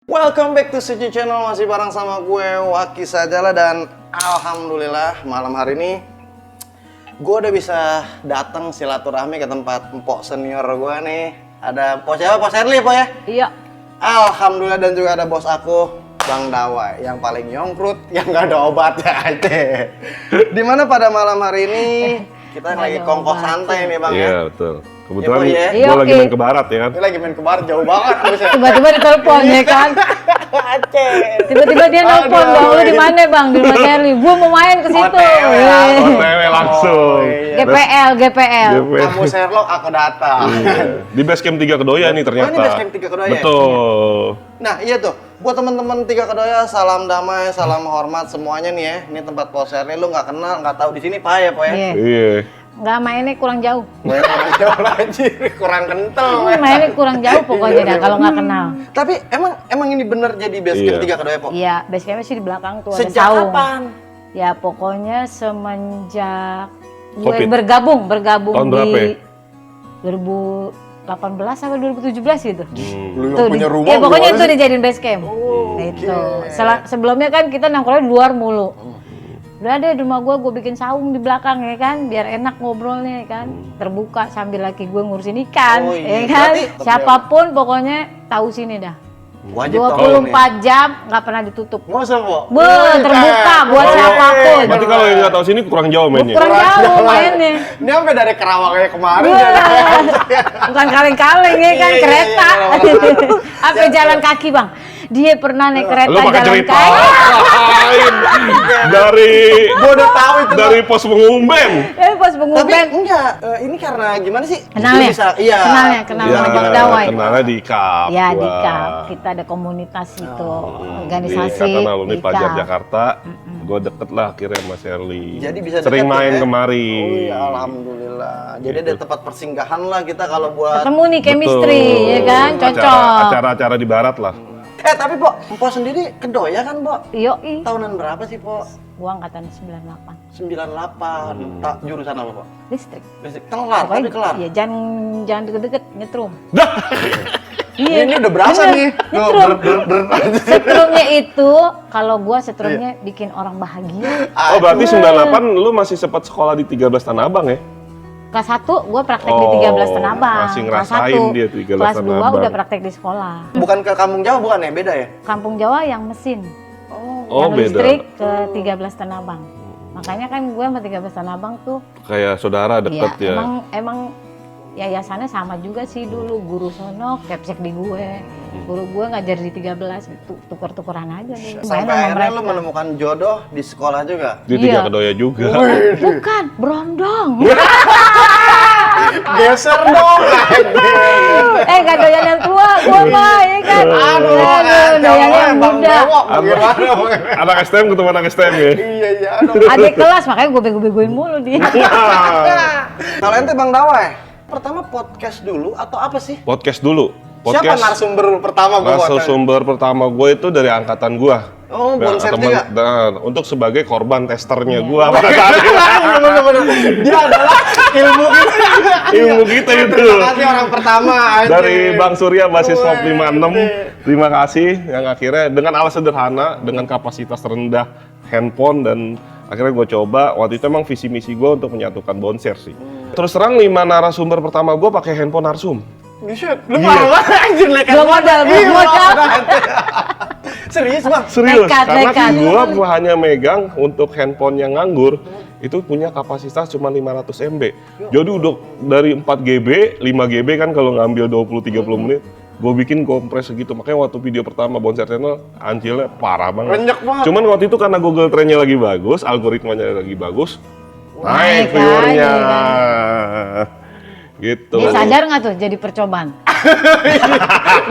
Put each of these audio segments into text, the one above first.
Welcome back to Suci Channel, masih bareng sama gue Waki Sajala. Dan alhamdulillah malam hari ini gue udah bisa datang silaturahmi ke tempat empok senior gue nih. Ada Pok siapa? Pok Sherly, Pok ya? Iya. Alhamdulillah, dan juga ada bos aku Bang Dawai yang paling nyongkrut, yang gak ada obatnya aja. Dimana pada malam hari ini kita lagi kongko santai nih Bang ya? Iya betul. Kebetulan Ya, gue lagi main ke barat ya kan. Ini lagi main ke barat jauh banget. Tiba-tiba ditelepon ya kan. Tiba-tiba dia nelpon, Bang, lu di mana Bang? Di rumah Sherly. Gua mau main ke situ. OTW langsung. GPL. Kamu Sherlock, aku datang. Di base camp 3 Kedoya nih ternyata. Oh, ini base camp 3 Kedoya? Betul. Nah iya tuh, buat teman-teman 3 Kedoya, salam damai, salam hormat semuanya nih ya. Ini tempat Pok Sherly, lu nggak kenal, nggak tahu di sini Pak ya, Pok ya? Iya. Nggak, mainnya kurang jauh. Kurang jauh anjir, kurang kental. Mainnya kurang jauh pokoknya dah kalau nggak kenal. Tapi emang ini bener jadi base camp 3 Kedoya, Pok? Iya, base campnya sih di belakang tuh ada Sejak saung. kapan? Ya pokoknya semenjak gue Covid. bergabung Tahun berapa ya? di 2018 sampai 2017 gitu. Lu yang Tuh, punya rumah ya pokoknya gimana itu sih? dijadiin base camp. Itu. Sebelumnya kan kita nongkrongnya di luar mulu. Udah deh di rumah gue bikin saung di belakang ya kan, biar enak ngobrolnya ya kan. Terbuka sambil laki gue ngurusin ikan, Oh, ya iya. kan. Berarti- Siapapun pokoknya tahu sini dah. Wajib tahu 24 jam nggak pernah ditutup. Masa, Pok? Terbuka buat siapapun. Berarti kalau yang nggak tahu sini kurang jauh mainnya. Kurang jauh mainnya. Ini sampai dari Kerawang kayak kemarin Wah, ya. bukan kaleng-kaleng ya kan, Iya, kereta. iya, Apa jalan kaki Bang? Dia pernah naik kereta Lu pakai jalan cerita kaki. lain dari Gua udah tahu itu. dari pos pengumben. Pas Tapi pengumuman. enggak, ini karena gimana sih? Kenalnya? Lu bisa, iya. Kenalnya sama Bang Dawai. Kenalnya di KAP. Ya di gua. KAP, kita ada komunitas itu, organisasi Di Ikatan Alumni di Pelajar KAP. Jakarta. Gue deket lah akhirnya sama Sherly. Jadi bisa sering deket main ya? kemari. Oh iya, alhamdulillah. Jadi ada tempat persinggahan lah kita kalau buat. Ketemu nih chemistry, Betul. ya kan, cocok. Acara-acara di barat lah. Tapi Pok, Pok sendiri Kedoya kan, Pok? Yoi, Tahunan berapa sih, Pok? gua angkatan 98, 98. Tak jurusan apa, Pok? listrik. Basic. Kelar, tapi kelar. Iya, jangan deket-deket, nyetrum. Dah. Ini udah berasa bener, nih. nyetrum. Ber. Setrumnya itu, kalau gua setrumnya bikin orang bahagia. Oh berarti 98 lu masih sempat sekolah di 13 Tanah Abang ya? Kelas 1 gua praktek di Oh, 13 Tanah Abang. masih Kelas ngerasain 1. dia 13 Kelas Tanah 2 Abang. udah praktek di sekolah. Bukan ke Kampung Jawa, bukan ya? Beda ya? Kampung Jawa yang mesin. Oh yang beda. listrik ke 13 Tanah Abang. Makanya kan gue sama 13 Tanah Abang tuh Kayak saudara deket ya. emang yayasannya sama juga sih dulu. Guru sono kepsek di gue. Guru gue ngajar di 13 gitu. Tuker-tukeran aja dulu. Sampai Main sama akhirnya lu mereka. menemukan jodoh di sekolah juga. Di Iya. 3 Kedoya juga. Bukan, berondong. Geser dong. Gak doyan yang tua, gue mah ya kan. Doyan yang muda. Anak STM ketemu anak STM ya? Iya, aduh. Adik kelas, makanya gue bego-begoin mulu dia. Kalau ente Bang Dawai, pertama podcast dulu atau apa sih? Podcast dulu. Siapa narasumber pertama gua? Narasumber pertama gue itu dari angkatan gue. Oh, Bonser juga? Untuk sebagai korban testernya gue. Bener-bener. Dia adalah Ilmu kita itu. Terima kasih orang pertama aja. Dari Bang Surya Basis Pop 56. Terima kasih yang akhirnya dengan alat sederhana, dengan kapasitas rendah handphone, dan akhirnya gue coba. Waktu itu emang visi misi gue untuk menyatukan Bonser sih. Terus terang 5 narasumber pertama gue pakai handphone Narsum. Buset, lu parah banget anjir lekat. Belum modal, belum modal. Serius Bang? Serius, Nekat. karena gue hanya megang untuk handphone yang nganggur, itu punya kapasitas cuma 500 MB. Jadi udah dari 4 GB, 5 GB kan kalau ngambil 20-30 menit, gue bikin kompres segitu. Makanya waktu video pertama Bonser Channel, ancilnya parah banget. Renyek banget. Cuman waktu itu karena Google Trend-nya lagi bagus, algoritmanya lagi bagus, naik Naik viewernya. kan, Gitu. Dia sadar nggak tuh jadi percobaan?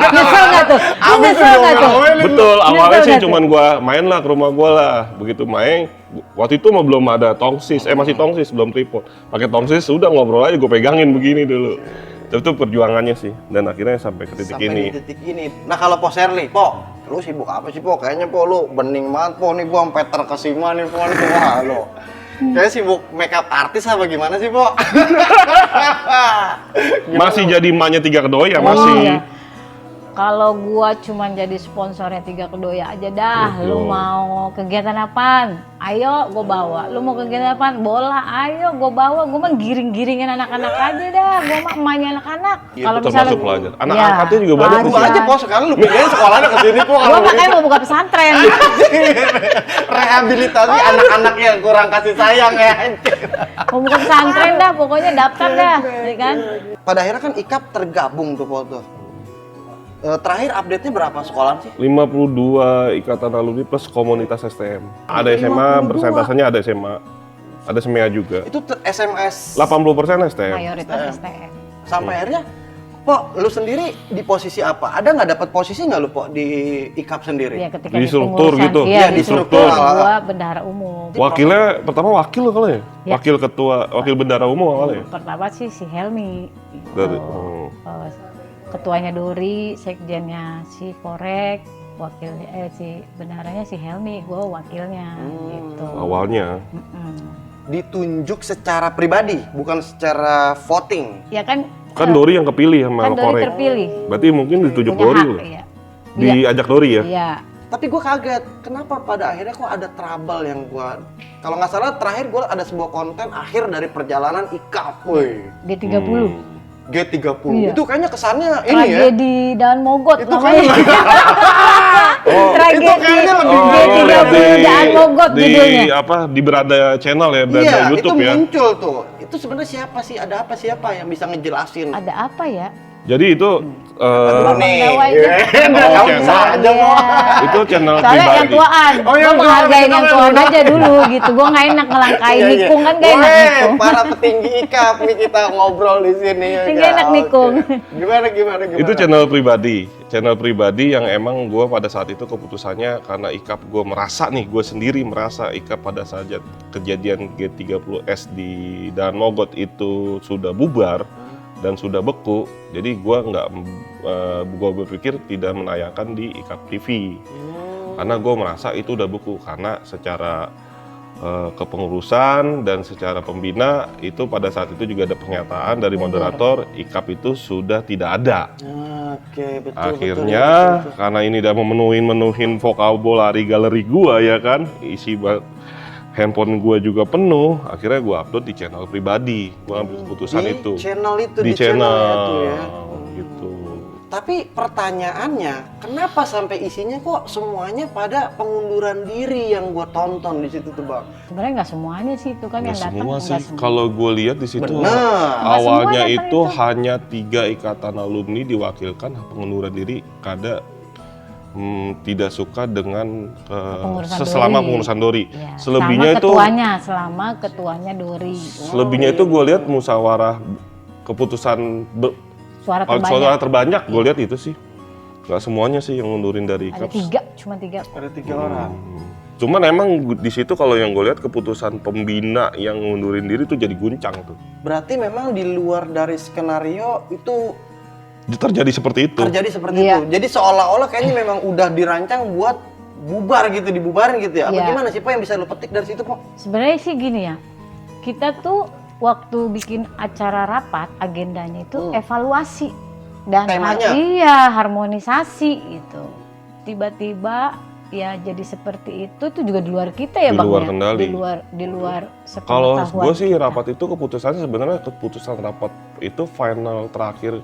Nyesel nggak tuh? Lu nyesel nggak tuh? Betul, awalnya Nyesel sih nggak tuh? cuman gua main lah ke rumah gua lah. Begitu main, waktu itu mah belum ada tongsis, masih tongsis, belum tripod. Pakai tongsis, udah ngobrol aja, gue pegangin begini dulu. Itu perjuangannya sih, dan akhirnya sampai ke titik Sampai ini. di titik ini. Nah kalau Po Sherly, Po, lu sibuk apa sih Po? Kayaknya Po lu bening banget Po, nih gua sampai terkesima nih Po, nih wah lo. Kayaknya sibuk makeup artis apa gimana sih Po? Masih jadi emaknya 3 Kedoya, masih. Iya. Kalau gua cuma jadi sponsornya Tiga Kedoya aja dah. Lu mau kegiatan apaan? Ayo gua bawa. Lu mau kegiatan apaan? Bola. Ayo gua bawa. Gua mah giring-giringin anak-anak aja dah. Gua mah emaknya anak-anak. Itu termasuk pelajar. Anak-angkatnya juga banyak di Lu sini. aja po sekarang lu pindahin sekolahnya ke sini po. Gua makanya mau buka pesantren. Rehabilitasi anak-anak yang kurang kasih sayang ya. Mau buka pesantren dah. Pokoknya daftar dah, ya kan? Pada akhirnya kan IKAP tergabung tuh po tuh. Terakhir update-nya berapa sekolahan sih? 52 ikatan alumni plus komunitas STM. Ada SMA, 52. persentasenya ada SMA. Ada SMEA juga. Itu SMS 80% STM. Mayoritas STM. sampai akhirnya Po, lu sendiri di posisi apa? Ada nggak dapat posisi nggak lu Po di IKAP sendiri? Iya, ketika Di struktur kepengurusan. gitu? Iya, Iya, di di struktur. struktur. Gua bendahara umum. Wakilnya pertama wakil kali ya? Ya. Wakil ketua, wakil bendara umum awalnya. Pertama sih si Helmi. Gitu. Dari Ketuanya Dori, sekjennya si Korek, wakilnya si bendaharanya si Helmi, gue wakilnya gitu. awalnya. Ditunjuk secara pribadi, bukan secara voting. Ya kan Kan Dori yang kepilih sama kan Dori Korek. terpilih. Berarti mungkin ditunjuk Punya Dori hak, loh. iya. Diajak Dori ya? Iya. Tapi gue kaget, kenapa pada akhirnya kok ada trouble yang gue... Kalau nggak salah terakhir gue ada sebuah konten akhir dari perjalanan IKAP. Woi, G30. G30. Iya. Itu kayaknya kesannya ini ya. Tragedi Daan Mogot Itu namanya. Tragedi itu kayaknya lebih G30 Daan Mogot di judulnya. apa di Beranda Channel ya, Beranda Iya, YouTube itu ya. muncul tuh. Itu sebenarnya siapa sih? Ada apa siapa yang bisa ngejelasin? Ada apa ya? Jadi itu Aduh, nih. Pegawai Iya. Oh, Kamu channel. bisa aja mau. itu channel Soalnya yang pribadi. tuaan, Oh, gue yang tuaan, menghargain yang betul, tuaan betul. aja dulu gitu. Gue nggak enak ngelangkain Iya, iya. nikung kan gak enak Weh, nikung. para petinggi IKAP nih kita ngobrol di sini. ya Nggak kan? enak Oke. nikung. Gimana? Itu channel pribadi yang emang gue pada saat itu keputusannya karena IKAP gue sendiri merasa IKAP pada saat kejadian G30S di Daan Mogot itu sudah bubar dan sudah beku, jadi gue berpikir tidak menayangkan di IKAP TV karena gue merasa itu udah beku karena secara kepengurusan dan secara pembina itu pada saat itu juga ada pernyataan dari moderator IKAP itu sudah tidak ada. Oke, betul. Akhirnya karena ini udah menuhin vokabulari galeri gua ya kan, handphone gua juga penuh, akhirnya gua upload di channel pribadi. Gua ambil keputusan di itu. channel itu, Di di channel channel itu ya. gitu. Tapi pertanyaannya, kenapa sampai isinya kok semuanya pada pengunduran diri yang gua tonton di situ tuh Bang? Sebenarnya nggak semuanya sih itu kan Nggak yang datang. semua nggak sih. semua. Kalau gue lihat di situ Benar. awalnya Nggak semua itu datang itu. hanya 3 ikatan alumni diwakilkan pengunduran diri kada tidak suka dengan Pengurusan selama Dori. pengurusan Dori. Ya, Selebihnya itu selama ketuanya Dori. selebihnya itu gue lihat musyawarah keputusan Suara paling terbanyak. suara terbanyak gue lihat itu sih. Nggak semuanya sih yang ngundurin dari Ada IKAP. cuma tiga. Ada 3 orang. Cuman emang di situ kalau yang gue lihat keputusan pembina yang ngundurin diri tuh jadi guncang tuh. Berarti memang di luar dari skenario itu Terjadi seperti itu. terjadi seperti Iya. itu. Jadi seolah-olah kayaknya memang udah dirancang buat bubar gitu, dibubarin gitu ya. Apa Iya. gimana sih Po yang bisa lo petik dari situ Po? Sebenarnya sih gini ya, kita tuh waktu bikin acara rapat agendanya itu evaluasi dan Temanya? iya harmonisasi gitu. Tiba-tiba ya jadi seperti itu juga di luar kita ya Di Bang luar ya? kendali. Di luar Kalau sepengetahuan gue sih kita. rapat itu keputusannya sebenarnya keputusan rapat itu final terakhir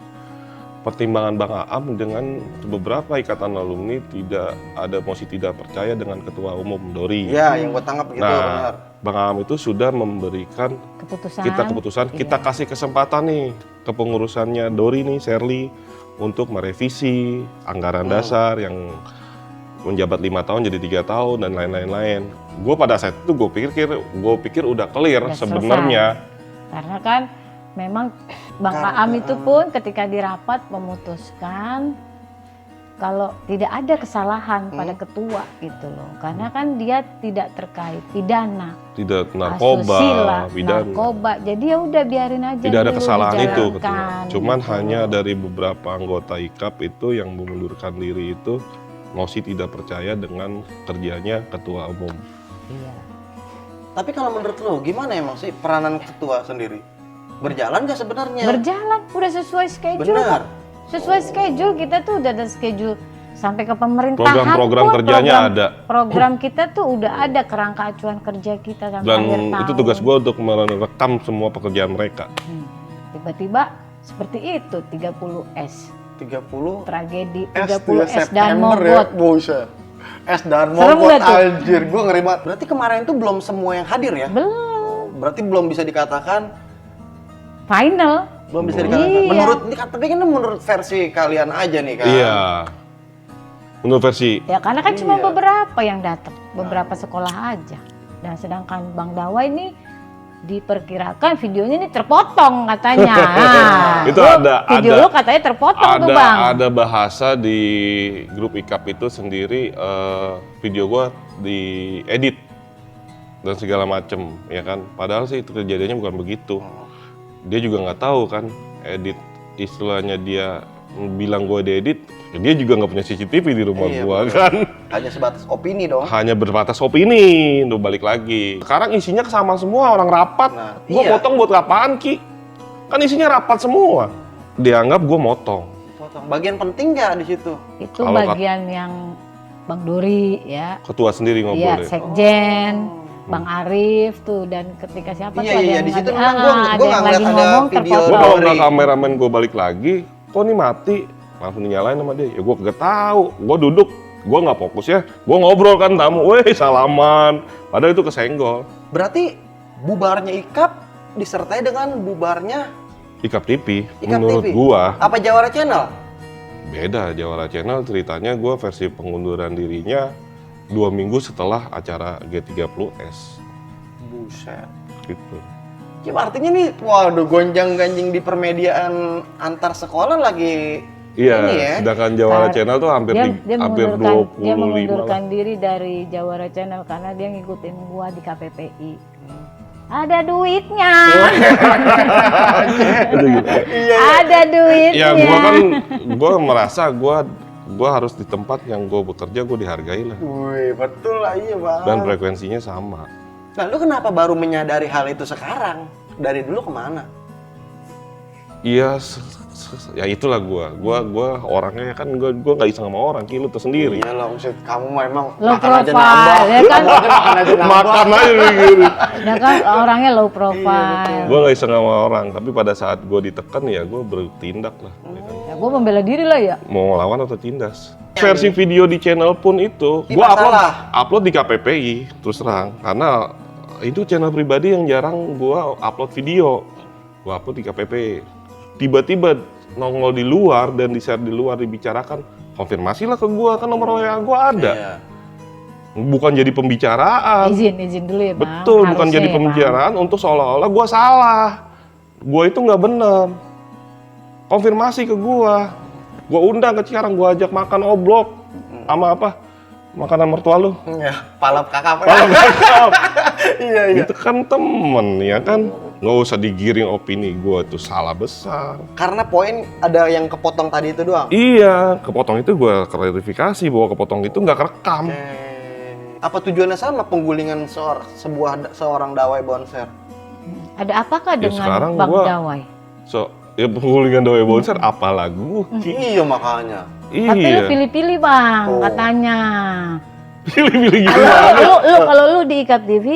pertimbangan Bang Aam dengan beberapa ikatan alumni tidak ada mosi tidak percaya dengan ketua umum Dori. Ya, yang gua tangkap gitu benar. Nah, Bang Aam itu sudah memberikan keputusan kita kasih kesempatan nih kepengurusannya Dori nih Shirley untuk merevisi anggaran dasar yang menjabat 5 tahun jadi 3 tahun dan lain-lain. Gue pada saat itu gue pikir udah clear Udah sebenarnya. karena kan memang Bang Karena- Aam itu pun ketika di rapat memutuskan kalau tidak ada kesalahan pada ketua gitu loh, karena kan dia tidak terkait pidana, Tidak asusila, narkoba, pidana. narkoba, jadi ya udah biarin aja Tidak ada dulu kesalahan itu, dijalankan, cuman gitu hanya loh. dari beberapa anggota IKAP itu yang mengundurkan diri itu mosi tidak percaya dengan kerjanya ketua umum. Iya. Tapi kalau menurut lo gimana emang sih peranan ketua sendiri? Berjalan gak sebenarnya? Berjalan udah sesuai schedule Benar. kok. Sesuai schedule kita tuh udah ada schedule sampai ke pemerintahan. Program-program pun kerjanya ada. Program kita tuh udah ada kerangka acuan kerja kita sampai Dan akhir tahun. itu tugas gue untuk merekam semua pekerjaan mereka. Tiba-tiba seperti itu 30S. 30 Tragedi S 30 S dan September ya, Mogot. buset. S dan Serem Mogot nggak tuh? anjir, gue ngeri banget. Berarti kemarin itu belum semua yang hadir ya? Belum. Berarti belum bisa dikatakan, Final. belum bisa dikatakan. Iya. Menurut, ini kan tapi kan menurut versi kalian aja nih kan? Iya. Menurut versi Ya karena kan cuma Iya. beberapa yang datang, beberapa sekolah aja. Dan sedangkan Bang Dawa ini diperkirakan videonya ini terpotong katanya. Nah, Itu lu, ada video lu katanya terpotong tuh Bang. ada bahasa di grup IKAP itu sendiri, video gua diedit dan segala macem, ya kan. Padahal sih itu kejadiannya bukan begitu. Dia juga nggak tahu kan, edit istilahnya dia bilang gua diedit, dia juga nggak punya CCTV di rumah Iya, gua betul. kan. Hanya sebatas opini dong. Hanya berbatas opini, udah balik lagi. Sekarang isinya sama semua, orang rapat. Nah, Gua iya. potong buat apaan, Ki? Kan isinya rapat semua. Dianggap gua motong. Potong. Bagian penting nggak di situ? Itu Kalau bagian yang Bang Dori ya. Ketua sendiri nggak Iya, boleh. Sekjen, Bang Arif tuh, dan ketika siapa Iya, tuh ada iya, yang di situ lagi, memang gua ada nggak yang ngeliat lagi ada ngomong video. Gua terpotong. kalau Dori. nggak kameramen gua balik lagi, kok ini mati? Langsung dinyalain sama dia. Ya gua kagak tahu. Gua duduk, gua nggak fokus ya. Gua ngobrol kan tamu, weh salaman. Padahal itu kesenggol. Berarti bubarnya IKAP disertai dengan bubarnya IKAP TV, IKAP menurut TV. gua Apa Jawara Channel? beda. Jawara Channel ceritanya gua versi pengunduran dirinya 2 minggu setelah acara G30S. Buset. Gitu. Ya artinya nih, waduh gonjang-ganjing di permediaan antar sekolah lagi Iya, ini ya. sedangkan Jawara Nah, Channel tuh hampir hampir 25 dia lah. mengundurkan diri dari Jawara Channel karena dia ngikutin gua di KPPI. Ada duitnya. Itu gitu. Ada duitnya. Ya gua merasa gua harus di tempat yang gua bekerja gua dihargai lah. Wih, betul lah, iya bang. Dan frekuensinya sama. Nah, lu kenapa baru menyadari hal itu sekarang? Dari dulu kemana? Iya, ya itulah gua orangnya kan gua nggak iseng sama orang, Ki, lu tuh sendiri. Iya lah, Uset, kamu mah emang Low makan aja profile, nambah. ya kan? Makan aja nambah. Makan aja begini. Ya kan orangnya low profile. Gua nggak iseng sama orang, tapi pada saat gua ditekan ya gua bertindak lah. Ya kan? Ya gua membela diri lah ya. Mau lawan atau tindas. Versi video di channel pun itu, Ini gua masalah. upload di KPPI terus terang, karena itu channel pribadi yang jarang gua upload video. Gua upload di KPPI. Tiba-tiba nongol di luar dan di-share di luar dibicarakan, konfirmasilah ke gua, kan nomor WA gua ada. Iya. Bukan jadi pembicaraan. Izin dulu ya Bang. Betul, bukan Harusnya jadi ya, Bang. pembicaraan untuk seolah-olah gua salah. Gua itu nggak bener. Konfirmasi ke gua. Gua undang ke Cikarang, gua ajak makan oblok. Sama apa? Makanan mertua lu. Iya, palap kakap. Paham, paham. Iya, iya. Itu kan temen, ya kan? Nggak usah digiring opini gua itu salah besar. Karena poin ada yang kepotong tadi itu doang. Iya, kepotong itu gua klarifikasi bahwa kepotong itu nggak kerekam. Apa tujuannya sama penggulingan seorang dawai bonser? Ada apakah Ya, dengan sekarang Bang gua- Dawai? So, ya penggulingan dawai bonser apa lagu? Iya makanya. Tapi lu Iya. pilih-pilih Bang, Oh. katanya. Pilih-pilih gitu. Lu kalau lu di IKAP TV,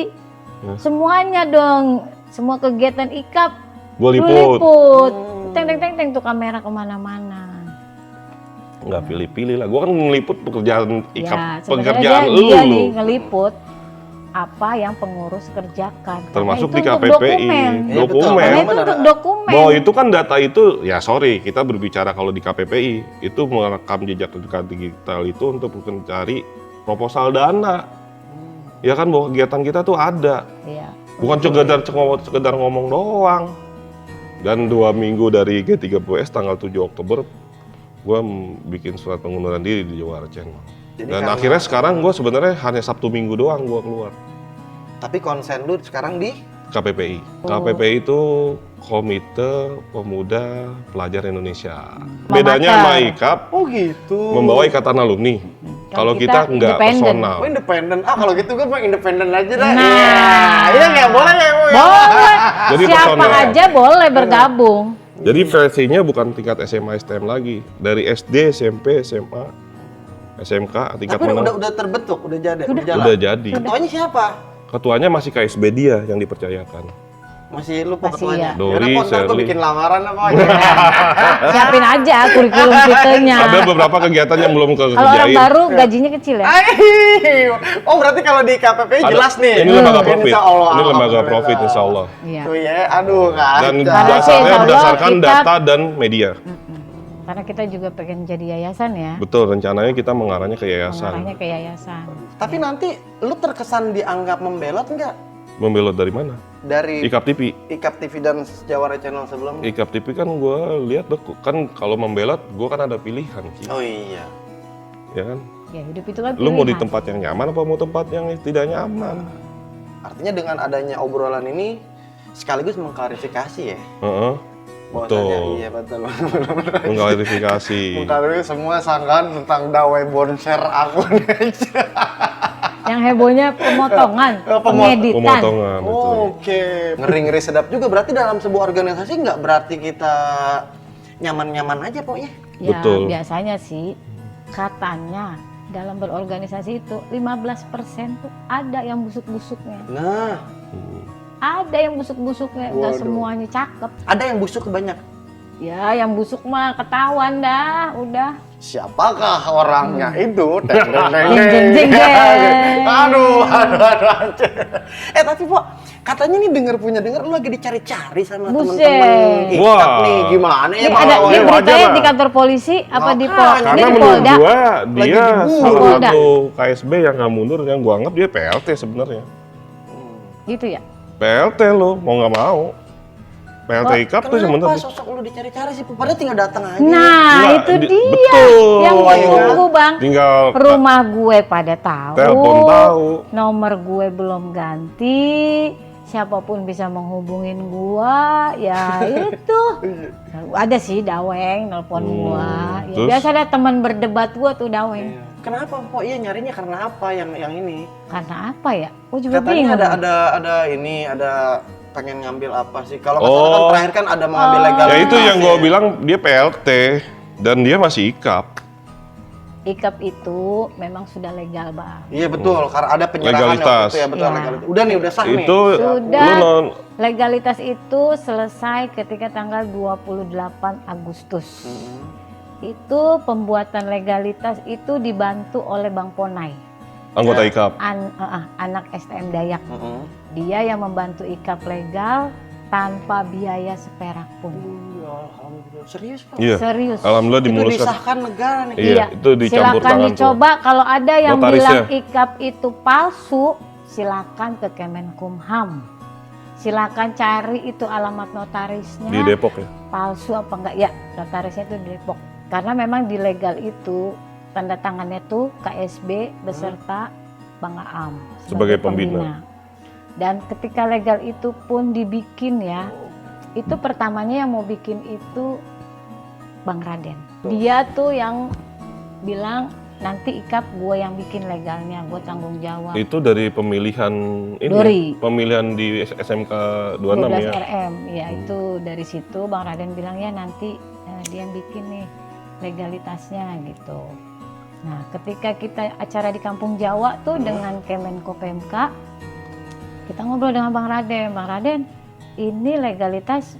Ya. semuanya dong, semua kegiatan IKAP Gua lu liput. liput. Teng tuh kamera kemana-mana. Nggak pilih-pilih lah. Gua kan ngeliput pekerjaan Ya, sebenarnya pekerjaan dia lu. nih ngeliput apa yang pengurus kerjakan. Karena Termasuk itu di untuk KPPI. dokumen. Iya, betul. Dokumen. Karena itu Benar. untuk dokumen. Bahwa itu kan data itu, ya sorry, kita berbicara kalau di KPPI, itu merekam jejak digital itu untuk mencari proposal dana. Ya kan, bahwa kegiatan kita tuh ada. Iya. Bukan sekedar ngomong doang. Dan 2 minggu dari G30S tanggal 7 Oktober, gue bikin surat pengunduran diri di Jawara Channel. Jadi Dan karena- akhirnya sekarang gue sebenarnya hanya Sabtu Minggu doang gue keluar. Tapi konsen lu sekarang di KPPI. Oh. KPPI itu Komite Pemuda Pelajar Indonesia. Mamater. Bedanya sama IKAP, Oh gitu. membawa ikatan alumni. Kalau kita enggak independen. personal. Oh independen. Ah kalau gitu gue mau independen aja dah. Nah. Iya nggak boleh ya. Bu, ya? Boleh. Jadi Siapa personal. aja boleh bergabung. Jadi versinya bukan tingkat SMA STM lagi, dari SD, SMP, SMA, SMK, tingkat Tapi menengah. udah terbentuk, udah jalan. Udah jadi. Ketuanya siapa? Ketuanya masih KSB dia yang dipercayakan. Masih lupa Masih ketuanya. ya. Dori, Yaudah, ntar gue Shirley. bikin lamaran apa aja. Siapin aja kurikulum kitanya. Ada beberapa kegiatan yang belum Kalau orang kerjain. baru gajinya kecil ya. Oh berarti kalau di KPP jelas nih. Ini lembaga profit. Insya Allah, Ini lembaga alhamdulillah. profit insya Allah. Iya. Tuh ya, aduh kacau. Dan Karena sih, dasarnya insya Allah berdasarkan kita- data dan media. Karena kita juga pengen jadi yayasan ya. Betul, rencananya kita mengarahnya ke yayasan. Mengarahnya ke yayasan. Tapi nanti lu terkesan dianggap membelot nggak? Membelot dari mana? Dari IKAP TV. IKAP TV dan Jawara Channel sebelumnya? IKAP TV kan gue lihat kan kalau membelot gue kan ada pilihan, Ki. Oh iya. Ya kan? Ya hidup itu kan Lu mau di pilihan. tempat yang nyaman apa mau tempat yang tidak nyaman? Artinya dengan adanya obrolan ini sekaligus mengklarifikasi ya? Heeh. Bahwasanya Betul. iya betul. Mengklarifikasi. Mengklarifikasi semua sangkaan tentang dawai bonser akun aja. Yang hebohnya pemotongan, pengeditan. Pemotongan itu. Oke. Ngeri-ngeri sedap juga. Berarti dalam sebuah organisasi nggak berarti kita nyaman-nyaman aja pokoknya. Ya Betul. biasanya sih katanya dalam berorganisasi itu 15% tuh ada yang busuk-busuknya. Nah, Ada yang busuk-busuknya, nggak Waduh. semuanya cakep. ada yang busuk banyak. Ya yang busuk mah ketahuan dah, udah. Siapakah orangnya itu? Deng, deng, deng, Jeng, jeng, jeng, deng. jeng. Aduh. Tapi Pok, katanya nih dengar lu lagi dicari-cari sama Buset. temen-temen IKAP Wah. nih. Gimana ya Ini Bang ada Awal? ini wajar beritanya lah. di kantor polisi apa di Makanya. Karena di menurut Polda? gua Lagi dia diburu. salah Polda. satu KSB yang nggak mundur, yang gua anggap dia PLT sebenarnya. Gitu ya. PLT lo mau nggak mau. PLT IKAP tuh Kenapa sebenarnya. sosok lu dicari-cari sih? Padahal tinggal datang aja. Nah, Enggak, itu dia betul. yang gue Iya. tunggu, Bang. Tinggal Rumah gue pada tahu. telepon tahu. Nomor gue belum ganti. Siapapun bisa menghubungin gua, ya itu. Ada sih Daweng nelpon gua. Ya, terus? biasa ada teman berdebat gua tuh Daweng. Kenapa Pok? Iya nyarinya karena apa yang ini? Karena apa ya? Gua juga Katanya bingung. ada pengen ngambil apa sih? Kalau kata kan Oh. terakhir kan ada mengambil legal. Ya itu yang gua bilang dia PLT dan dia masih IKAP. IKAP itu memang sudah legal, Bang. Iya betul, karena ada penyerahan Legalitas. waktu itu ya betul Iya. legalitas. Udah nih, udah sah nih. Itu Sudah. lu non Legalitas itu selesai ketika tanggal 28 Agustus. Itu pembuatan legalitas itu dibantu oleh Bang Ponai, anggota IKAP. anak STM Dayak. Heeh. Dia yang membantu IKAP legal tanpa biaya seperak pun. Alhamdulillah. Serius Pak? Iya. Serius. Alhamdulillah Itu dimuluskan. disahkan negara nih. Iya, itu dicampur silakan tangan dicoba. Kalau ada yang Notarisnya. bilang IKAP itu palsu, silakan ke Kemenkumham. Silakan cari itu alamat notarisnya. di Depok ya. Palsu apa enggak? Ya, notarisnya itu di Depok. Karena memang di legal itu tanda tangannya tuh KSB beserta Bang Aam Sebagai pembina. Dan ketika legal itu pun dibikin ya, itu pertamanya yang mau bikin itu Bang Raden. Dia tuh yang bilang nanti IKAP gue yang bikin legalnya, gue tanggung jawab. Itu dari pemilihan ini. Dori. Ya, pemilihan di SMK 26 ya. 12 RM, ya itu dari situ Bang Raden bilang ya nanti dia yang bikin nih legalitasnya gitu. Nah ketika kita acara di Kampung Jawa tuh dengan Kemenko PMK, kita ngobrol dengan Bang Raden, ini legalitas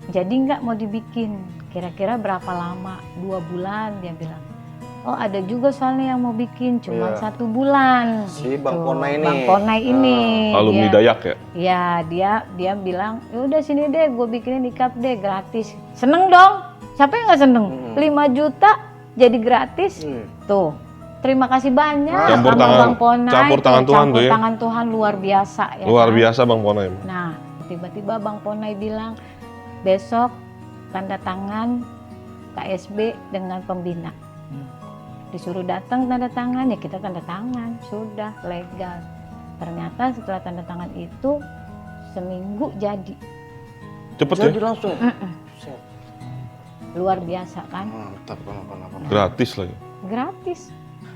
jadi nggak mau dibikin, kira-kira berapa lama? 2 bulan dia bilang. Oh ada juga soalnya yang mau bikin, cuma Iya. 1 bulan. Si Bang Ponai ini. Bang Ponai ini. Alumni dia- Dayak ya. Ya dia bilang, ya udah sini deh, gue bikinin IKAP deh gratis. Seneng dong, siapa yang nggak seneng? 5 juta jadi gratis, tuh. Terima kasih banyak Campur sama tangan- Bang Ponai. campur tuh, tangan Tuhan campur tuh ya. tangan Tuhan luar biasa ya. Luar kan? biasa Bang Ponai. Nah tiba-tiba Bang Ponai bilang besok tanda tangan KSB dengan pembina. Disuruh datang tanda tangan, ya kita tanda tangan, sudah legal. Ternyata setelah tanda tangan itu seminggu jadi. Cepet Jadi ya. langsung. Set. Luar biasa kan? Mantap, kenapa. Gratis lagi. Gratis.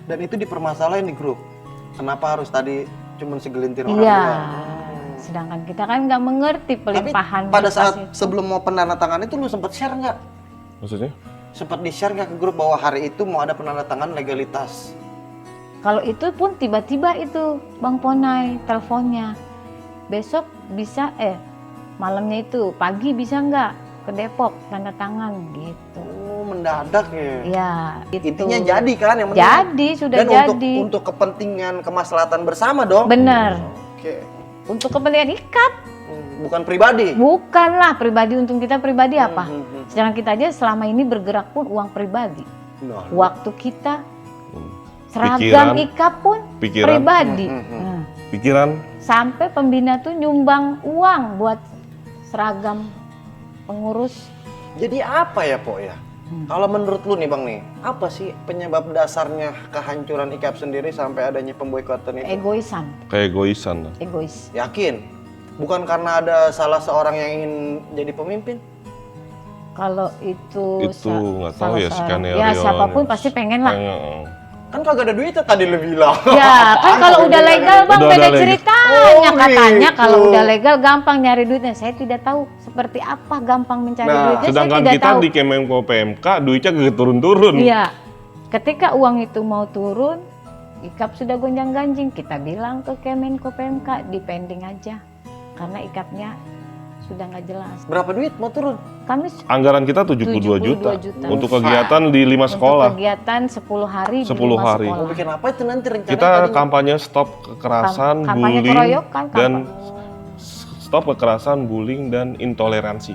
Dan itu dipermasalahin di grup. Kenapa harus tadi cuman segelintir orang Iya. doang? sedangkan kita kan nggak mengerti Tapi pelimpahan pada berkas saat itu. sebelum mau penandatangan itu lu sempat share nggak? Maksudnya? Sempat di-share nggak ke grup bahwa hari itu mau ada penandatangan legalitas? Kalau itu pun tiba-tiba itu Bang Ponai teleponnya, besok bisa malamnya itu pagi bisa nggak ke Depok tanda tangan gitu. Oh, mendadak ya. Ya, gitu. Intinya jadi kan yang penting. Jadi sudah Dan jadi. untuk kepentingan kemaslahatan bersama dong. Bener. Oke. Untuk kepentingan IKAP, Bukan pribadi. bukanlah pribadi untung kita pribadi apa. Hmm. Sedangkan kita aja selama ini bergerak pun uang pribadi. Nah, Waktu kita, seragam Pikiran. IKAP pun Pikiran. pribadi. Hmm. Pikiran Sampai pembina tuh nyumbang uang buat seragam pengurus. Jadi apa ya, Po ya? Kalau menurut lu nih Bang nih, apa sih penyebab dasarnya kehancuran IKAP sendiri sampai adanya pemboikotan itu? Egoisan, kayak egoisan. egois. Yakin? Bukan karena ada salah seorang yang ingin jadi pemimpin? Kalau itu Itu nggak tahu salah ya seorang- skenario. ya siapapun pasti pengen lah. Kan kagak ada duitnya tadi lu bilang. Ya kan kalau udah legal Bang Udah beda legal. ceritanya. Oh, Katanya gitu. kalau udah legal gampang nyari duitnya. Saya tidak tahu seperti apa gampang mencari Nah, duitnya. Sedangkan saya tidak kita tahu. di Kemenko PMK duitnya gak turun-turun. Iya. Ketika uang itu mau turun, IKAP sudah gonjang-ganjing. Kita bilang ke Kemenko PMK dipending aja. Karena IKAP-nya sudah nggak jelas. Berapa duit mau turun? Kami Anggaran kita 72 juta. 72 juta. Untuk kegiatan di 5 sekolah. Untuk kegiatan 10 hari 10 di 5 hari. Mau sekolah. bikin apa itu nanti rencananya? Kita tadinya? kampanye stop kekerasan, Kampanye bullying, keroyokan, dan stop kekerasan, bullying, dan intoleransi.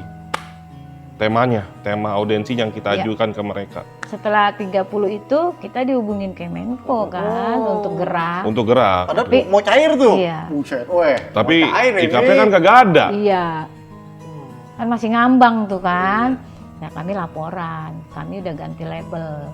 Temanya, tema audiensi yang kita Iya. ajukan ke mereka. Setelah 30 itu kita dihubungin Kemenko kan untuk gerak. Untuk gerak. Padahal Tapi- mau cair tuh. Iya. Buset, weh. Tapi mau cair ini. IKP kan kagak ada. Iya. Kan masih ngambang tuh kan. Nah kami laporan, kami udah ganti label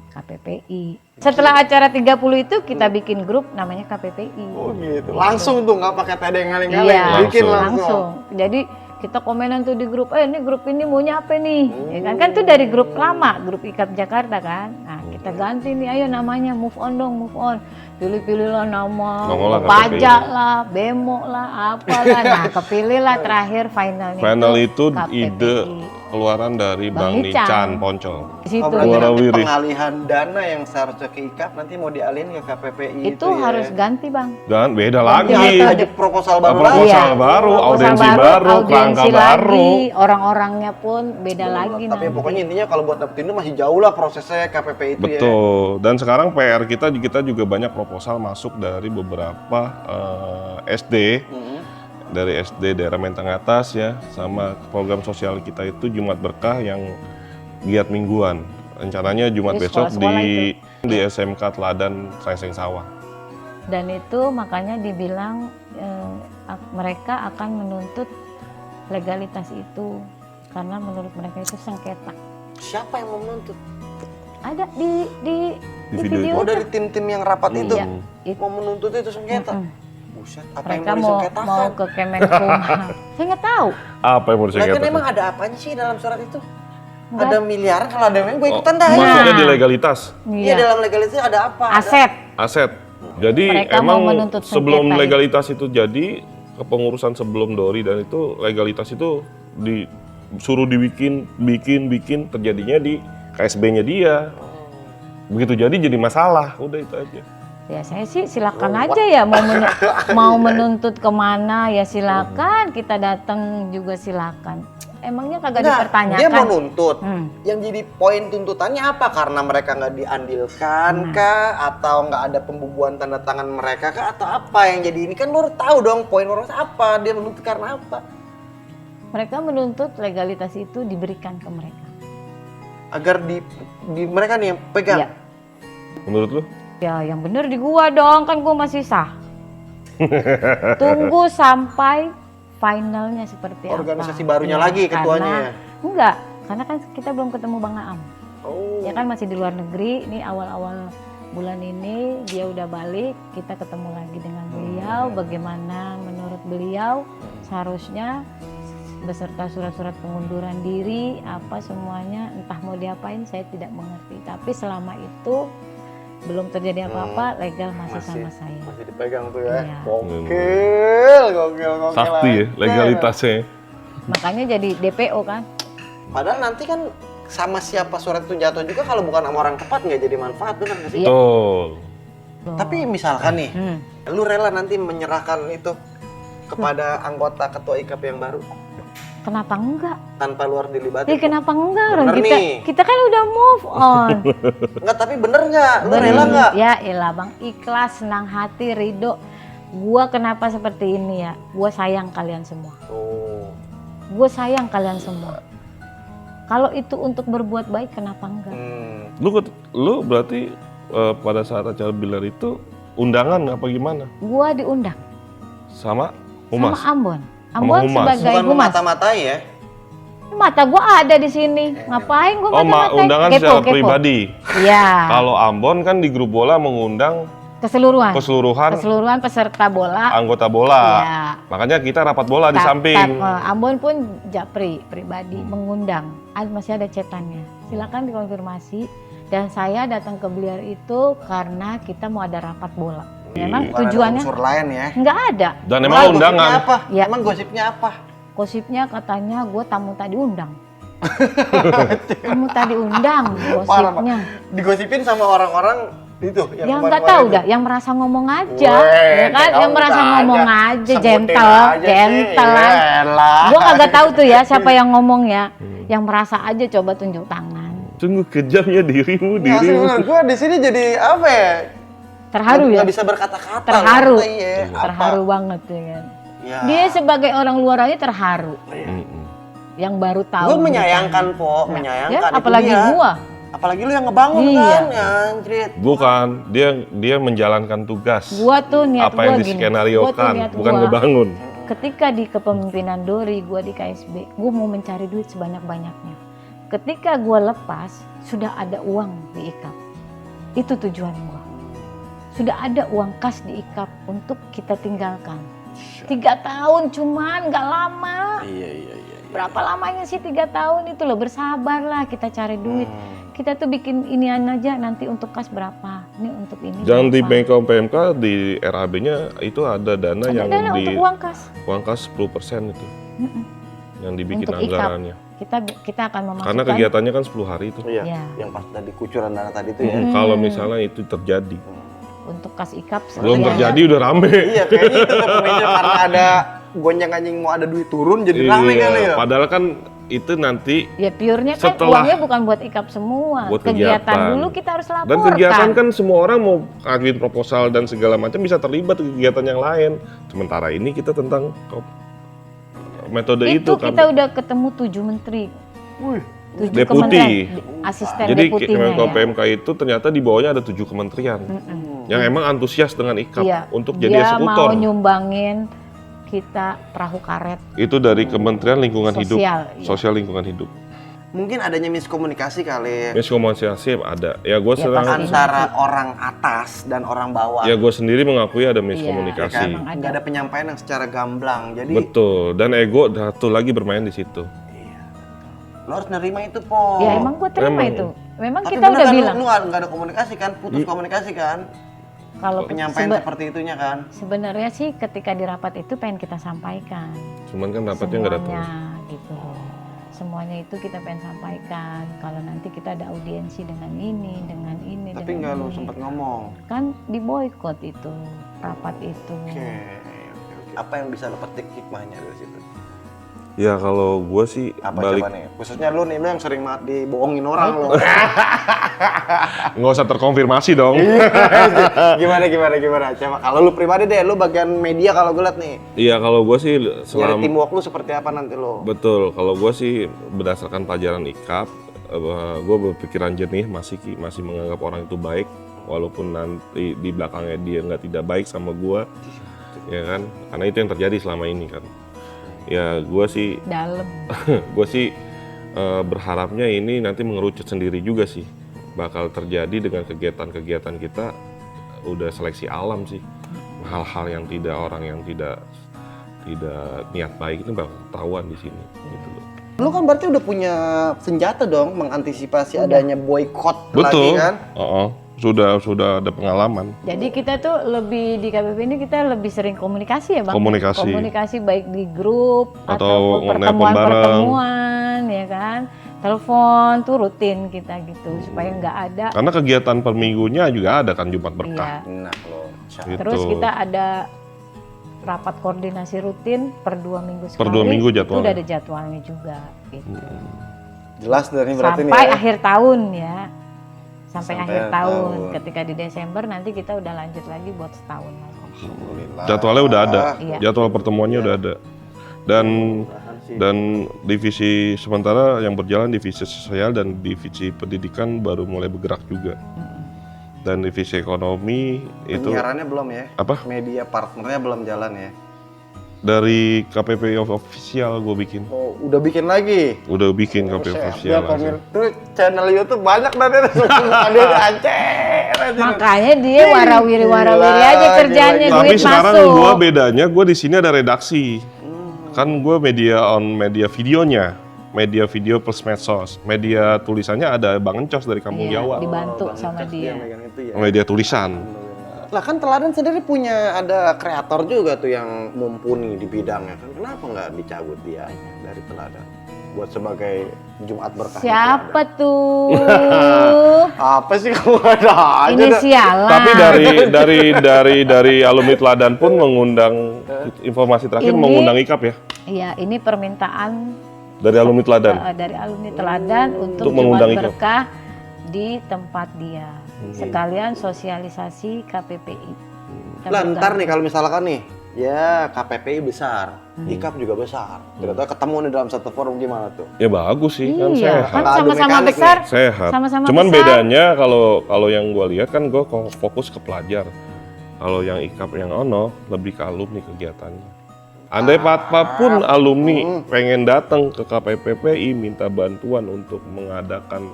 KPPI. Setelah acara 30 itu kita bikin grup namanya KPPI. Oh gitu. Langsung tuh nggak pakai tadi ngaling-ngaling. Iya, Bikin Langsung. langsung. Jadi kita komenan tuh di grup, ini grup ini maunya apa nih? Ya kan tuh dari grup lama, grup IKAP Jakarta kan. Nah kita ganti nih, ayo namanya move on dong, move on. Pilih-pilih lah nama, Nongol lah pajak lah, bemo lah, apalah. Nah kepilih lah terakhir finalnya. Final itu KPPI. ide keluaran dari Bang Bang Nican. Nican Poncol. Di situ. Oh, berarti nanti Warawiri. pengalihan dana yang seharusnya ke IKAP nanti mau dialihin ke KPPI Itu ya. harus ganti bang. Dan beda Ganti lagi. atau Ada proposal baru Proposal lagi. baru, Proposal audiensi baru, kerangka audiensi baru. lagi, orang-orangnya pun beda lagi Tapi nanti. pokoknya intinya kalau buat dapetin itu masih jauh lah prosesnya KPPI itu ya. Betul. Dan sekarang PR kita juga banyak proposal masuk dari beberapa SD. Mhm. Dari SD daerah Menteng Atas ya, sama program sosial kita itu Jumat Berkah yang giat mingguan. Rencananya Jumat Di besok sekolah-sekolah di SMK Teladan Srengseng Sawah. Dan itu makanya dibilang mereka akan menuntut legalitas itu karena menurut mereka itu sengketa. Siapa yang mau menuntut? Ada di Di video video Oh itu. dari tim-tim yang rapat itu Iya, itu. mau menuntut itu sengketa. Mm-mm. Buset, apa Mereka yang mau disengketakan? ke Kemenkumham. Saya nggak tahu. Apa yang mau Lah kan disengketa? emang ada apanya sih dalam surat itu? Nggak. Ada miliaran, kalau ada yang gue ikutan dah. Maksudnya Nah. di legalitas, Iya Iya. dalam legalitas ada apa? Ada- Aset. aset. Jadi Mereka mau emang menuntut sebelum sengketa legalitas itu jadi, kepengurusan sebelum Dori dan itu legalitas itu disuruh bikin, terjadinya di KSB-nya dia. Begitu jadi masalah, udah itu aja. Ya saya sih silakan aja ya mau menuntut kemana ya silakan, kita datang juga silakan. Emangnya kagak Enggak, dipertanyakan? dia mau nuntut. Hmm. Yang jadi poin tuntutannya apa? Karena mereka nggak diandilkan kah? Atau nggak ada pembubuhan tanda tangan mereka kah? Atau apa yang jadi ini? Kan lu tahu dong poin orang apa? Dia menuntut karena apa? Mereka menuntut legalitas itu diberikan ke mereka. Agar di mereka nih yang pegang. Iya. Menurut lu? Ya yang bener di gua dong, kan gua masih sah. Tunggu sampai finalnya seperti Organisasi apa. barunya Iya, lagi ketuanya karena- ya? Enggak, karena kan kita belum ketemu Bang Aam. Oh. Ya kan masih di luar negeri, ini awal-awal bulan ini dia udah balik, kita ketemu lagi dengan beliau, bagaimana menurut beliau seharusnya beserta surat-surat pengunduran diri, apa semuanya, entah mau diapain saya tidak mengerti. Tapi selama itu belum terjadi apa-apa, legal masih sama saya. Masih dipegang tuh ya. Iya. Gokil. Sakti ya legalitasnya. Makanya jadi DPO kan. Padahal nanti kan sama siapa surat itu jatuh juga kalau bukan sama orang tepat nggak jadi manfaat, benar nggak sih? Iya. Betul. Tapi misalkan nih, Hmm. lu rela nanti menyerahkan itu kepada anggota ketua IKAP yang baru Kenapa enggak? tanpa lu harus dilibatin? Ya kenapa enggak? Orang Bener kita nih. kita kan udah move on. Enggak, tapi bener nggak? Lu rela nggak? Ya elah Bang, ikhlas, senang hati, ridho. Gua kenapa seperti ini ya? Gua sayang kalian semua. Oh. Gue sayang kalian semua. Kalau itu untuk berbuat baik, kenapa enggak? Lu berarti pada saat acara bilar itu undangan apa gimana? Gue diundang Sama Humas? sama Ambon. Sama Ambon Humas. sebagai Bukan humas. memata-matai ya? Mata gue ada di sini. Ngapain gue Oh, mata-matain? undangan Kepo, secara kepo. pribadi. Iya. Kalau Ambon kan di grup bola mengundang Keseluruhan. keseluruhan Peserta bola. anggota bola. Iya. Makanya kita rapat bola di Tap- samping. Ambon pun japri pribadi mengundang. Masih ada cetannya. Silakan dikonfirmasi. Dan saya datang ke Bliar itu karena kita mau ada rapat bola. Memang Bukan tujuannya ada unsur lain ya? nggak ada. Dan Emang emang gosipnya undangan. apa? Ya. Emang gosipnya apa? Gosipnya katanya gue tamu tadi undang. Tamu tadi undang Parah, Pak. gosipnya. Digosipin sama orang-orang itu Yang nggak kemarin-kemarin tahu itu. dah, yang merasa ngomong aja, Weh, ya kan? kamu Yang merasa aja. ngomong aja, Sebutin gentle, aja sih. gentle. Yelah. Gue kagak tahu tuh ya siapa yang ngomong ya. Yang merasa aja coba tunjuk tangan. Sungguh kejamnya dirimu, Ya, dirimu. sebenarnya gue di sini jadi apa ya? Terharu ya? Nggak bisa berkata-kata. Terharu. loh, iya. Terharu Apa? banget ya kan. Ya. Dia sebagai orang luar aja terharu. Mm-mm. Yang baru tahu. Gue menyayangkan, beritanya. Po, Ya, menyayangkan. ya, itu apalagi dia. gua. Apalagi lu yang ngebangun Iya. kan, ya, anjrit. Bukan, dia menjalankan tugas. Gua tuh niat apa yang gua gini. Gua tuh diskenariokan, niat bukan gua. ngebangun. Ketika di kepemimpinan Dori, gue di KSB, gue mau mencari duit sebanyak-banyaknya. Ketika gue lepas, sudah ada uang di IKAP. Itu tujuan gue. Sudah ada uang kas di IKAP untuk kita tinggalkan. 3 tahun cuman, gak lama. Iya. Berapa lamanya sih 3 tahun itu loh, bersabarlah kita cari duit. Kita tuh bikin inian aja, nanti untuk kas berapa, ini untuk ini Jangan di berapa. PMK di RAB-nya itu ada dana Ada yang dana di untuk uang kas. uang kas 10% itu. Mm-mm. Yang dibikin Untuk IKAP. anggarannya. Kita akan memasukkan. Karena kegiatannya kan 10 hari itu. Iya, Iya. yang pas tadi kucuran dana tadi itu ya. Kalau misalnya itu terjadi. Untuk kas IKAP Belum sekian. terjadi udah rame. Iya, kayaknya itu tuh pemicu karena ada gonjang anjing mau ada duit turun jadi rame kali ya. Padahal kan itu nanti Ya pure-nya kan Setelah- uangnya bukan buat IKAP semua. Buat kegiatan kegiatan. dulu kita harus laporkan. dan kegiatan kan semua orang mau ngajuin proposal dan segala macam bisa terlibat ke kegiatan yang lain. Sementara ini kita tentang metode itu, kan. kita udah ketemu 7 menteri. Wih, 7 Deputi. kementerian, asisten Jadi deputinya Kemenko ya. PMK itu ternyata di bawahnya ada 7 kementerian yang emang antusias dengan IKAP Iya, untuk jadi dia eksekutor. mau nyumbangin kita perahu karet Itu dari Kementerian Lingkungan Hidup, sosial. Iya. Sosial Lingkungan Hidup. mungkin adanya miskomunikasi kali Miskomunikasi ada. Ya gue Ya, sedang, pasti. antara orang atas dan orang bawah. ya gue sendiri mengakui ada Ya miskomunikasi. kan? Emang ada. Nggak ada penyampaian yang secara gamblang. Jadi Betul. Dan ego satu lagi bermain di situ. lo harus nerima itu, Po. Ya emang gue terima Emang. itu. Memang Tapi kita bener udah kan, bilang lu nggak ada komunikasi kan, putus komunikasi kan, kalau penyampaian seperti itunya kan. sebenarnya sih ketika di rapat itu pengen kita sampaikan. Cuman kan rapatnya nggak datang. Semuanya gitu. Semuanya itu kita pengen sampaikan. Kalau nanti kita ada audiensi dengan ini, dengan ini, Tapi dengan nggak lu ini. sempet ngomong. Kan diboykot itu rapat itu. Oke. Apa yang bisa lo petik hikmahnya dari situ? Ya kalau gue sih Apa balik coba nih? Khususnya lu nih, lu yang sering banget dibohongin orang lo. nggak usah terkonfirmasi dong. gimana? Coba kalau lu pribadi deh, lu bagian media kalau gue liat nih. Iya kalau gue sih Nyari selama teamwork lu seperti apa nanti lo? betul. Kalau gue sih berdasarkan pelajaran IKAP, gue berpikiran jernih masih menganggap orang itu baik walaupun nanti di belakangnya dia tidak baik sama gue, ya kan? Karena itu yang terjadi selama ini kan. Ya gue sih Dalam. berharapnya ini nanti mengerucut sendiri juga sih, bakal terjadi dengan kegiatan-kegiatan kita udah seleksi alam sih, hal-hal yang orang yang tidak niat baik itu bakal ketahuan di sini gitu loh. Lu kan berarti udah punya senjata dong mengantisipasi adanya boykot lagi Betul. kan? Sudah ada pengalaman. Jadi kita tuh lebih di KPP ini kita lebih sering komunikasi ya Bang? Komunikasi. Komunikasi baik di grup Atau atau nelpon pertemuan ya kan? Telepon tuh rutin kita gitu supaya nggak ada. Karena kegiatan per minggunya juga ada kan Jumat Berkah. Iya. Nah lo, Gitu. Terus kita ada rapat koordinasi rutin per 2 minggu sekali. Per 2 minggu Itu jadwalnya. udah ada jadwalnya juga gitu. jelas dari berarti nih Sampai ya. akhir tahun ya. Sampai Sampai akhir akhir tahun. tahun. Ketika di Desember nanti kita udah lanjut lagi buat setahun lagi. Alhamdulillah. Jadwalnya udah ada, Iya. jadwal pertemuannya udah ada. Dan divisi sementara yang berjalan divisi sosial dan divisi pendidikan baru mulai bergerak juga. Dan divisi ekonomi itu Penyiarannya belum ya? apa? Media partnernya belum jalan ya? Dari KPPI official gue bikin. Oh, udah bikin lagi? Udah bikin KPPI official. Ya, tuh channel YouTube banyak dan ada Aceh. Makanya dia warawiri aja Gila, kerjanya, gila. Tapi duit sekarang masuk. gue bedanya gue di sini ada redaksi. Kan gue media videonya, media video plus medsos, media tulisannya ada Bang Encos dari Kampung Iya, Jawa, dibantu sama dia. Itu ya. media tulisan. Lah kan Teladan sendiri punya ada kreator juga tuh yang mumpuni di bidangnya kan. Kenapa nggak dicabut dia dari Teladan? Buat sebagai Jumat Berkah. Siapa tuh? Apa sih kamu ada aja dah. Inisialan. Tapi dari alumni Teladan pun mengundang informasi terakhir Ini- mengundang IKAP ya Iya, ini permintaan dari alumni Teladan. dari alumni Teladan untuk Untuk mengundang Jumat IKAP. Berkah di tempat dia. Sekalian sosialisasi KPPI. Kita Lah bergabung. ntar nih kalau misalkan nih, ya KPPI besar, IKAP juga besar. Ternyata ketemu nih dalam satu forum gimana tuh? Ya bagus sih, kan Iya, sehat. kan Adu sama-sama mekanik besar. Sehat. Sama-sama Cuman besar. bedanya kalau yang gue lihat kan gue fokus ke pelajar. Kalau yang IKAP yang ono lebih ke alumni kegiatannya. Andai apapun alumni pengen datang ke KPPPI minta bantuan untuk mengadakan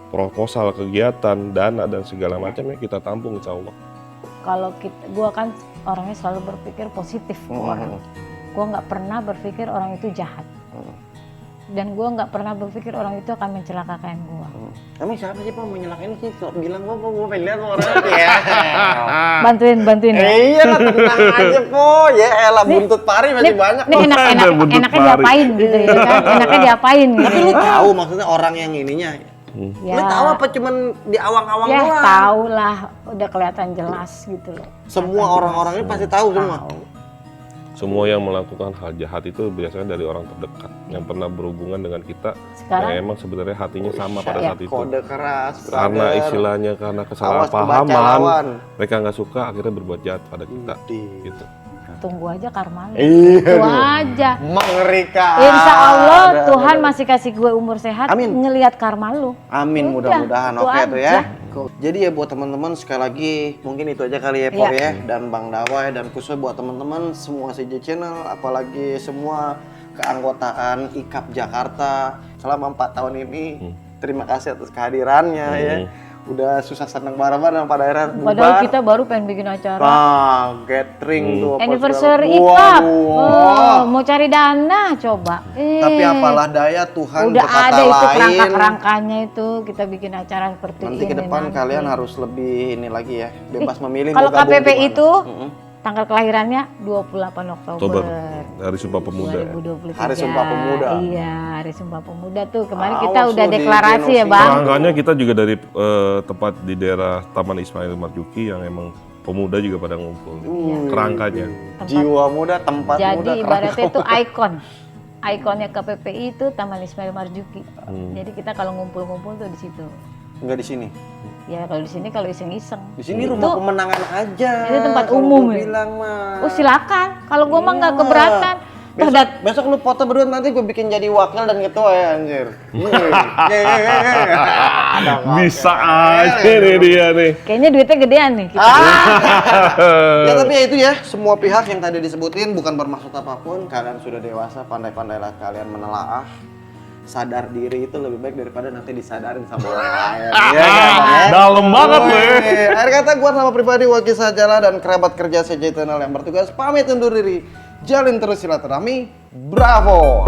proposal kegiatan, dana dan segala macamnya kita tampung insya Allah. Kalau gua kan orangnya selalu berpikir positif ke orang. Gua nggak pernah berpikir orang itu jahat. Dan gua nggak pernah berpikir orang itu akan mencelakakan gua. Emang siapa sih Pak mau nyelakain sih? Kok bilang gua pengen lihat orangnya ya. Bantuin ya. Iya lah tenang aja Po. Ya elah buntut pari masih banyak. Ini Ada buntut enaknya pari. diapain gitu ya kan? Enaknya diapain gitu. Tapi lu tahu maksudnya orang yang ininya. Ya, Lu tahu apa cuman di awang-awang ya doang? tahu lah, udah kelihatan jelas gitu loh. Semua orang-orang ini pasti tahu semua. Tahu. Semua yang melakukan hal jahat itu biasanya dari orang terdekat yang pernah berhubungan dengan kita. Sekarang- yang emang sebenarnya hatinya sama pada ya, saat itu. Kode keras, Karena brother. istilahnya karena Awas kebaca lawan. kesalahpahaman, mereka nggak suka akhirnya berbuat jahat pada kita. Gitu. Tunggu aja karma lu. Iya. Itu aja. Mengerikan. Insya Allah Ada. Tuhan masih kasih gue umur sehat. Amin. Ngelihat karma lu. Amin, Udah, mudah-mudahan itu oke tuh ya. aja. Jadi ya buat teman-teman sekali lagi mungkin itu aja kali ya Po ya, dan Bang Dawai dan khususnya buat teman-teman semua CJ Channel apalagi semua keanggotaan IKAP Jakarta selama 4 tahun ini. Terima kasih atas kehadirannya ya. Udah susah senang bareng-bareng pada akhirnya bubar. Padahal kita baru pengen bikin acara. Gathering tuh apa Anniversary segala. IKAP. Waduh. Mau cari dana coba. Tapi apalah daya Tuhan Udah berkata ada itu lain. kerangka-kerangkanya itu, kita bikin acara seperti Nanti ini. ke depan nanti. kalian harus lebih ini lagi ya, bebas memilih Kalau mau gabung KPP di mana. itu tanggal kelahirannya 28 Oktober. Oktober, Hari Sumpah Pemuda. 2023. Hari Sumpah Pemuda. Iya, Hari Sumpah Pemuda tuh. Kemarin Awas kita udah lu di deklarasi ya, genosida. Bang. Kerangkanya kita juga dari tempat di daerah Taman Ismail Marzuki yang emang pemuda juga pada ngumpul. Kerangkanya. Jiwa muda, tempat muda. Jadi ibaratnya itu ikon. Ikonnya KPPI itu Taman Ismail Marzuki. Jadi kita kalau ngumpul-ngumpul tuh di situ. Enggak di sini. Ya kalau di sini kalau iseng-iseng. Di sini rumah pemenangan aja. Itu tempat kalau umum gua ya? bilang mah. Oh silakan. Kalau gua mah nggak keberatan. Toh Besok lu foto berdua nanti gue bikin jadi wakil dan ketua ya anjir. Bisa aja nih dia nih. kayaknya duitnya gedean nih. Ya tapi ya itu ya, semua pihak yang tadi disebutin bukan bermaksud apapun. Kalian sudah dewasa, pandai-pandailah kalian menelaah. Sadar diri itu lebih baik daripada nanti disadarin sama orang lain. Iya kan, Bang, ya? Dalam banget lu ya. Akhir kata gua nama pribadi Wakil Sajalah dan kerabat kerja CJ Channel yang bertugas pamit undur diri. Jalin terus silaturahmi. Bravo.